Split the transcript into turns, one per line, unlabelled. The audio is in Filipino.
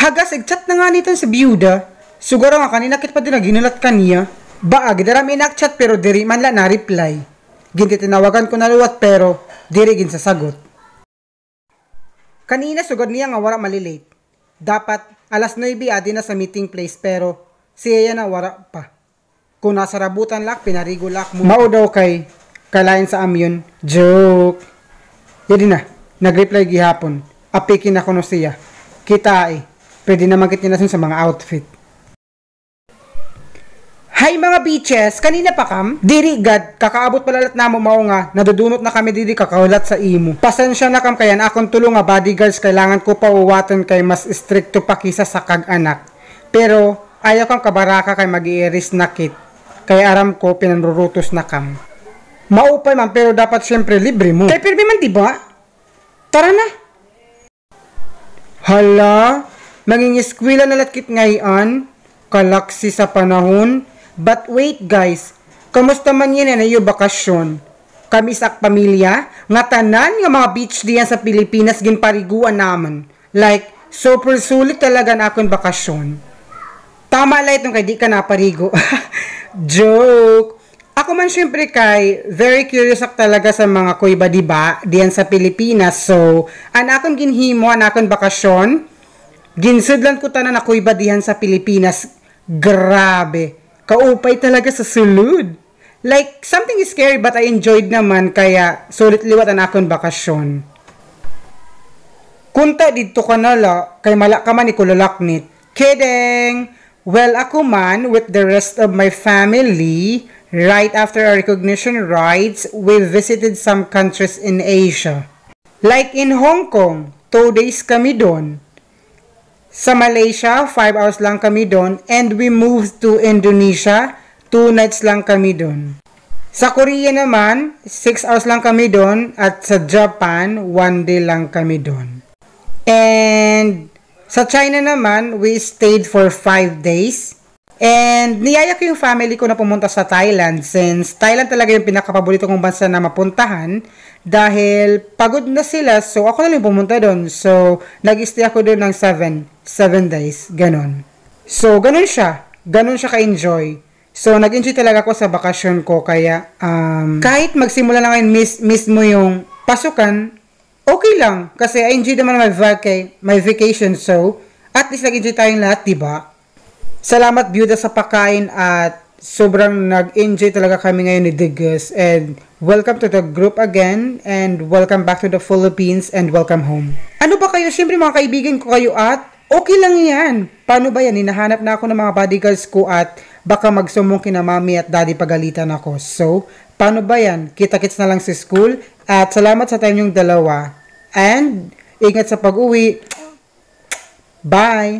Hagas, chat na nga nito sa biyuda. Siguro nga kanina kit pa din na ginulat kaniya. Baag, darami chat pero diri man la na reply. Ginti tinawagan ko na luwat pero diri gin sasagot. Kanina sugod niya nga wala malilate. Dapat alas 9 adi na sa meeting place pero siya na wala pa. Kung nasa rabutan lak, pinarigo lak mo. Mao daw kay kalain sa amyon. Joke. Yadi na, nag-reply gihapon. Apikin ako no siya. Kita pwede na magkit niya na sa mga outfit. Hi mga beaches! Kanina pa kam? Diri gad, kakaabot palalat na mo mao nga, nadudunot na kami diri kakaulat sa imo. Pasensya na kam kayan, akong tulong nga bodyguards, kailangan ko pa uwatan kay mas stricto pa kisa sa kag-anak. Pero, ayaw kang kabaraka kay mag-i-iris na kit. Kaya aram ko, pinanrurutos na kam. Maupay man, pero dapat syempre libre mo. Kay pirmi man diba? Tara na! Hala, mangingiskwila na latkit ngayon, kalaksi sa panahon. But wait guys, kamusta man yan na yung bakasyon? Kami sa pamilya, nga tanan nga mga beach diyan sa Pilipinas ginpariguan naman. Like, super sulit talaga na akong bakasyon. Tama lang itong kay di ka naparigo. Joke! Ako man syempre kay, very curious ako talaga sa mga kuiba diba, diyan sa Pilipinas. So, an akong ginhimo, an akong bakasyon, ginsudlan ko tanan na kuiba diyan sa Pilipinas. Grabe! Kaupay talaga sa sulod. Like, something is scary but I enjoyed naman kaya sulit liwat ang akong bakasyon. Kunta dito ka nala, kay malak ka man ni kulalaknit. Kidding! Well, ako man, with the rest of my family, right after our recognition rides, we visited some countries in Asia. Like in Hong Kong, 2 days kami doon. Sa Malaysia, 5 hours lang kami doon. And we moved to Indonesia, 2 nights lang kami doon. Sa Korea naman, 6 hours lang kami doon. At sa Japan, 1 day lang kami doon. And sa China naman, we stayed for 5 days. And niyaya ko yung family ko na pumunta sa Thailand since Thailand talaga yung pinakapaborito kong bansa na mapuntahan dahil pagod na sila, so ako na lang pumunta doon. So, nag-stay ako doon ng 7 days, ganon. So, ganon siya ka-enjoy. So, nag-enjoy talaga ako sa bakasyon ko kaya kahit magsimula na ngayon mismo yung pasukan, okay lang kasi I enjoy naman my vacation, so at least nag-enjoy tayong lahat, diba? Salamat Byuda sa pagkain at sobrang nag-enjoy talaga kami ngayon ni Digus. And welcome to the group again and welcome back to the Philippines and welcome home. Ano ba kayo? Siyempre mga kaibigan ko kayo at okay lang yan. Paano ba yan? Hinahanap na ako ng mga bodyguards ko at baka magsumong kina mami at daddy pagalitan ako. So, paano ba yan? Kita-kits na lang sa school at salamat sa time yung dalawa. And ingat sa pag-uwi. Bye!